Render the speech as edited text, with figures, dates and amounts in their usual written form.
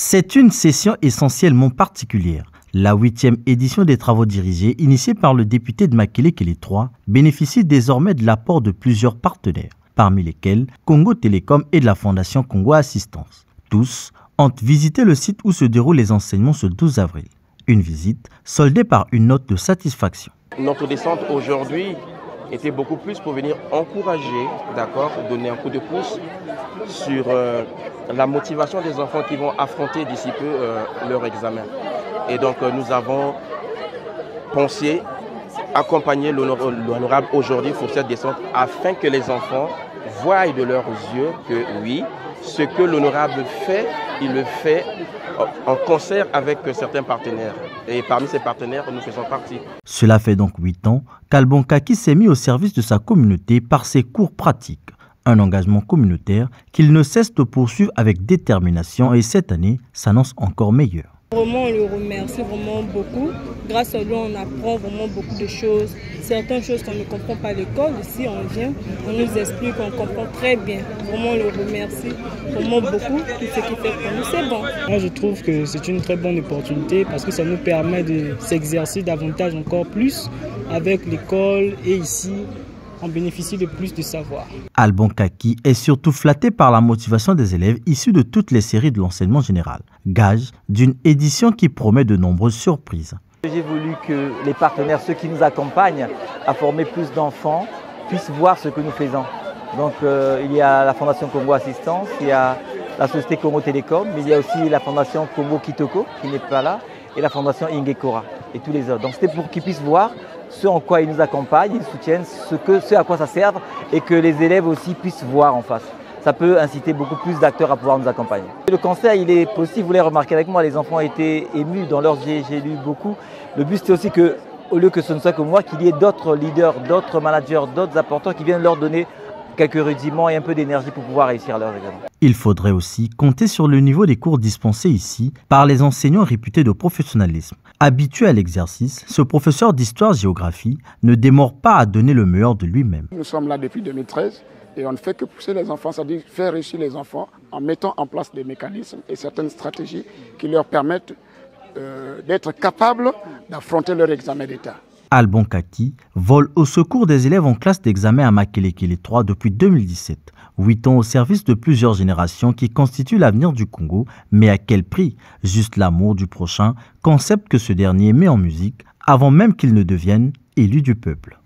C'est une session essentiellement particulière. La 8e édition des travaux dirigés, initiée par le député de Makelekele 3, bénéficie désormais de l'apport de plusieurs partenaires, parmi lesquels Congo Télécom et de la Fondation Congo Assistance. Tous ont visité le site où se déroulent les enseignements ce 12 avril. Une visite soldée par une note de satisfaction. Notre descente aujourd'hui était beaucoup plus pour venir encourager, d'accord, donner un coup de pouce sur la motivation des enfants qui vont affronter d'ici peu leur examen. Et donc nous avons pensé accompagner l'honorable aujourd'hui pour cette descente afin que les enfants voient de leurs yeux que oui, ce que l'honorable fait, il le fait en concert avec certains partenaires. Et parmi ces partenaires, nous faisons partie. Cela fait donc 8 ans qu'Albon Kaki s'est mis au service de sa communauté par ses cours pratiques. Un engagement communautaire qu'il ne cesse de poursuivre avec détermination et cette année s'annonce encore meilleur. Vraiment, on le remercie vraiment beaucoup. Grâce à lui, on apprend vraiment beaucoup de choses. Certaines choses qu'on ne comprend pas à l'école, ici on vient, on nous explique, on comprend très bien. Vraiment, on le remercie vraiment beaucoup. Tout ce qu'il fait pour nous, c'est bon. Moi, je trouve que c'est une très bonne opportunité parce que ça nous permet de s'exercer davantage encore plus avec l'école et ici, on bénéficie de plus de savoir. Alban Kaki est surtout flatté par la motivation des élèves issus de toutes les séries de l'enseignement général, gage d'une édition qui promet de nombreuses surprises. J'ai voulu que les partenaires, ceux qui nous accompagnent à former plus d'enfants, puissent voir ce que nous faisons. Donc il y a la Fondation Congo Assistance, il y a la société Congo Télécom, mais il y a aussi la Fondation Congo Kitoko qui n'est pas là, et la Fondation Ingekora et tous les autres. Donc c'était pour qu'ils puissent voir ce en quoi ils nous accompagnent, ils soutiennent, ce à quoi ça sert et que les élèves aussi puissent voir en face. Ça peut inciter beaucoup plus d'acteurs à pouvoir nous accompagner. Le concert, il est possible, vous l'avez remarqué avec moi, les enfants étaient émus dans leurs yeux, j'ai lu beaucoup. Le but c'était aussi que, au lieu que ce ne soit que moi, qu'il y ait d'autres leaders, d'autres managers, d'autres apporteurs qui viennent leur donner quelques rudiments et un peu d'énergie pour pouvoir réussir leurs examens. Il faudrait aussi compter sur le niveau des cours dispensés ici par les enseignants réputés de professionnalisme. Habitué à l'exercice, ce professeur d'histoire-géographie ne démord pas à donner le meilleur de lui-même. Nous sommes là depuis 2013 et on ne fait que pousser les enfants, c'est-à-dire faire réussir les enfants en mettant en place des mécanismes et certaines stratégies qui leur permettent d'être capables d'affronter leur examen d'État. Alban Kaki vole au secours des élèves en classe d'examen à Makelekele 3 depuis 2017. 8 ans au service de plusieurs générations qui constituent l'avenir du Congo, mais à quel prix? Juste l'amour du prochain, concept que ce dernier met en musique avant même qu'il ne devienne élu du peuple.